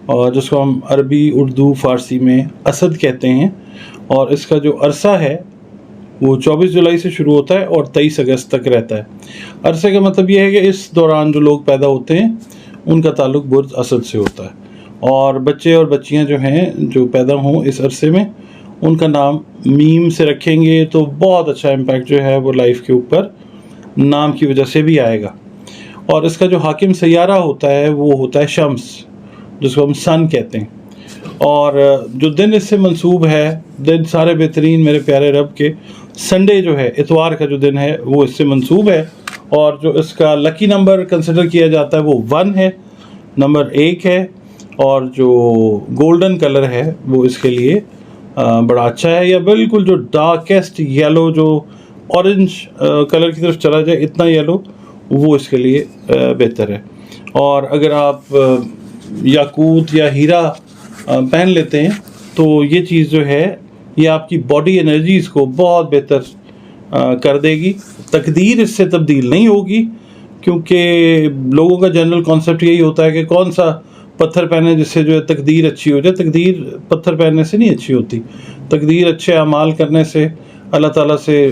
اور جس کو ہم عربی اردو فارسی میں اسد کہتے ہیں، اور اس کا جو عرصہ ہے وہ 24 جولائی سے شروع ہوتا ہے اور 23 اگست تک رہتا ہے۔ عرصے کا مطلب یہ ہے کہ اس دوران جو لوگ پیدا ہوتے ہیں ان کا تعلق برج اسد سے ہوتا ہے، اور بچے اور بچیاں جو ہیں جو پیدا ہوں اس عرصے میں ان کا نام میم سے رکھیں گے تو بہت اچھا امپیکٹ جو ہے وہ لائف کے اوپر نام کی وجہ سے بھی آئے گا۔ اور اس کا جو حاکم سیارہ ہوتا ہے وہ ہوتا ہے شمس، جس کو ہم سن کہتے ہیں، اور جو دن اس سے منسوب ہے، دن سارے بہترین میرے پیارے رب کے، سنڈے جو ہے اتوار کا جو دن ہے وہ اس سے منسوب ہے، اور جو اس کا لکی نمبر کنسیڈر کیا جاتا ہے وہ 1 ہے، نمبر 1 ہے، اور جو گولڈن کلر ہے وہ اس کے لیے بڑا اچھا ہے، یا بالکل جو ڈارکیسٹ یلو جو اورنج کلر کی طرف چلا جائے اتنا یلو وہ اس کے لیے بہتر ہے۔ اور اگر آپ یاقوت یا ہیرا پہن لیتے ہیں تو یہ چیز جو ہے یہ آپ کی باڈی انرجیز کو بہت بہتر کر دے گی۔ تقدیر اس سے تبدیل نہیں ہوگی، کیونکہ لوگوں کا جنرل کانسیپٹ یہی ہوتا ہے کہ کون سا پتھر پہنے جس سے جو ہے تقدیر اچھی ہو جائے۔ تقدیر پتھر پہننے سے نہیں اچھی ہوتی، تقدیر اچھے اعمال کرنے سے، اللہ تعالیٰ سے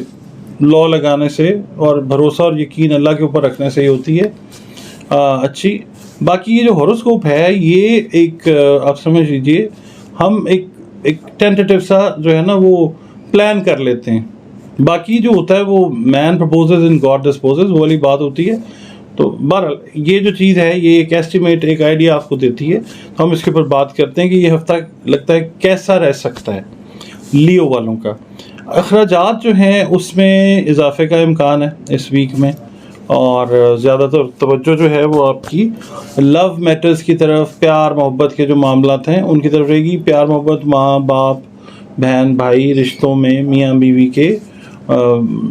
لا لگانے سے اور بھروسہ اور یقین اللہ کے اوپر رکھنے سے ہی ہوتی ہے اچھی۔ باقی یہ جو ہوروسکوپ ہے یہ ایک آپ سمجھ لیجئے ہم ایک ٹینٹیٹیو سا جو ہے نا وہ پلان کر لیتے ہیں، باقی جو ہوتا ہے وہ مین پرپوزز اینڈ گاڈ ڈسپوزز وہ والی بات ہوتی ہے۔ تو بہرحال یہ جو چیز ہے یہ ایک ایسٹیمیٹ، ایک آئیڈیا آپ کو دیتی ہے، تو ہم اس کے اوپر بات کرتے ہیں کہ یہ ہفتہ لگتا ہے کیسا رہ سکتا ہے لیو والوں کا۔ اخراجات جو ہیں اس میں اضافے کا امکان ہے اس ویک میں، اور زیادہ تر توجہ جو ہے وہ آپ کی لو میٹرز کی طرف، پیار محبت کے جو معاملات ہیں ان کی طرف رہے گی۔ پیار محبت، ماں باپ، بہن بھائی، رشتوں میں میاں بیوی کے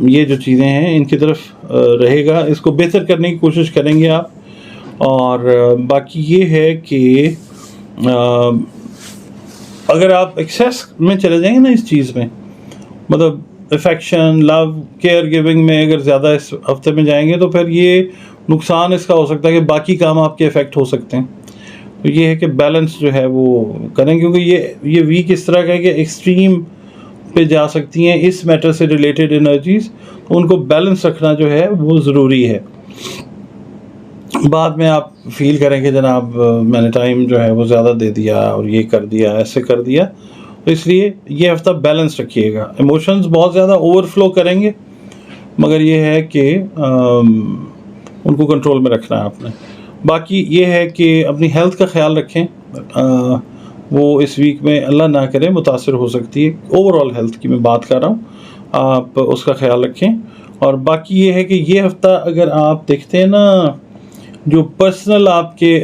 یہ جو چیزیں ہیں ان کی طرف رہے گا، اس کو بہتر کرنے کی کوشش کریں گے آپ۔ اور باقی یہ ہے کہ اگر آپ ایکسیس میں چلے جائیں گے نا اس چیز میں، مطلب افیکشن، لو، کیئر گیونگ میں اگر زیادہ اس ہفتے میں جائیں گے تو پھر یہ نقصان اس کا ہو سکتا ہے کہ باقی کام آپ کے افیکٹ ہو سکتے ہیں۔ تو یہ ہے کہ بیلنس جو ہے وہ کریں، کیونکہ یہ ویک اس طرح کا ہے کہ ایکسٹریم پہ جا سکتی ہیں اس میٹر سے ریلیٹڈ انرجیز، تو ان کو بیلنس رکھنا جو ہے وہ ضروری ہے۔ بعد میں آپ فیل کریں کہ جناب میں نے ٹائم جو ہے وہ زیادہ دے دیا اور یہ کر دیا، ایسے کر دیا، تو اس لیے یہ ہفتہ بیلنس رکھیے گا۔ ایموشنز بہت زیادہ اوور فلو کریں گے، مگر یہ ہے کہ ان کو کنٹرول میں رکھنا ہے آپ نے۔ باقی یہ ہے کہ اپنی ہیلتھ کا خیال رکھیں، وہ اس ویک میں اللہ نہ کرے متاثر ہو سکتی ہے۔ اوور آل ہیلتھ کی میں بات کر رہا ہوں، آپ اس کا خیال رکھیں۔ اور باقی یہ ہے کہ یہ ہفتہ اگر آپ دیکھتے ہیں نا جو پرسنل آپ کے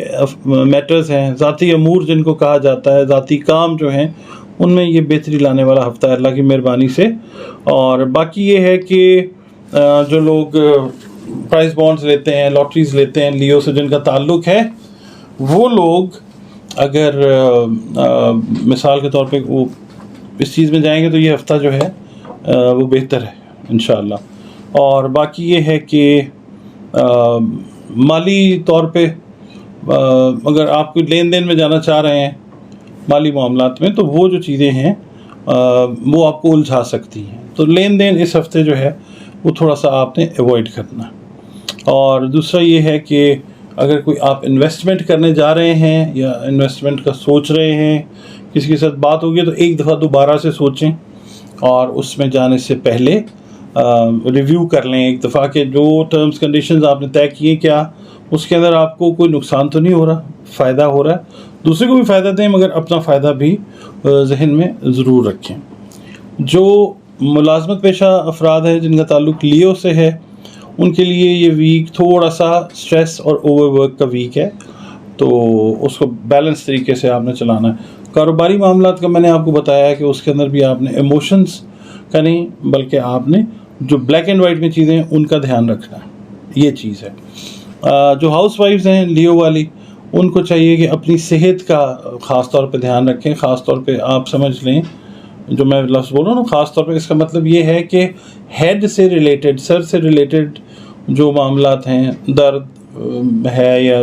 میٹرز ہیں، ذاتی امور جن کو کہا جاتا ہے، ذاتی کام جو ہیں، ان میں یہ بہتری لانے والا ہفتہ ہے اللہ کی مہربانی سے۔ اور باقی یہ ہے کہ جو لوگ پرائز بانڈز لیتے ہیں، لاٹریز لیتے ہیں، لیو سے جن کا تعلق ہے، وہ لوگ اگر مثال کے طور پہ وہ اس چیز میں جائیں گے تو یہ ہفتہ جو ہے وہ بہتر ہے انشاءاللہ۔ اور باقی یہ ہے کہ مالی طور پہ اگر آپ کوئی لین دین میں جانا چاہ رہے ہیں مالی معاملات میں، تو وہ جو چیزیں ہیں وہ آپ کو الجھا سکتی ہیں، تو لین دین اس ہفتے جو ہے وہ تھوڑا سا آپ نے ایوائڈ کرنا ہے۔ اور دوسرا یہ ہے کہ اگر کوئی آپ انویسٹمنٹ کرنے جا رہے ہیں یا انویسٹمنٹ کا سوچ رہے ہیں، کسی کے ساتھ بات ہوگی تو ایک دفعہ دوبارہ سے سوچیں، اور اس میں جانے سے پہلے ریویو کر لیں ایک دفعہ کہ جو ٹرمز کنڈیشنز آپ نے طے کیے کیا اس کے اندر آپ کو کوئی نقصان تو نہیں ہو رہا، فائدہ ہو رہا ہے۔ دوسرے کو بھی فائدہ دیں مگر اپنا فائدہ بھی ذہن میں ضرور رکھیں۔ جو ملازمت پیشہ افراد ہیں جن کا تعلق لیو سے ہے، ان کے لیے یہ ویک تھوڑا سا سٹریس اور اوور ورک کا ویک ہے، تو اس کو بیلنس طریقے سے آپ نے چلانا ہے۔ کاروباری معاملات کا میں نے آپ کو بتایا کہ اس کے اندر بھی آپ نے ایموشنز کا نہیں بلکہ آپ نے جو بلیک اینڈ وائٹ میں چیزیں ہیں ان کا دھیان رکھنا ہے، یہ چیز ہے۔ جو ہاؤس وائفز ہیں لیو والی، ان کو چاہیے کہ اپنی صحت کا خاص طور پہ دھیان رکھیں۔ خاص طور پہ آپ سمجھ لیں جو میں لفظ بول رہا ہوں نا، خاص طور پہ اس کا مطلب یہ ہے کہ ہیڈ سے ریلیٹڈ، سر سے ریلیٹڈ جو معاملات ہیں، درد ہے یا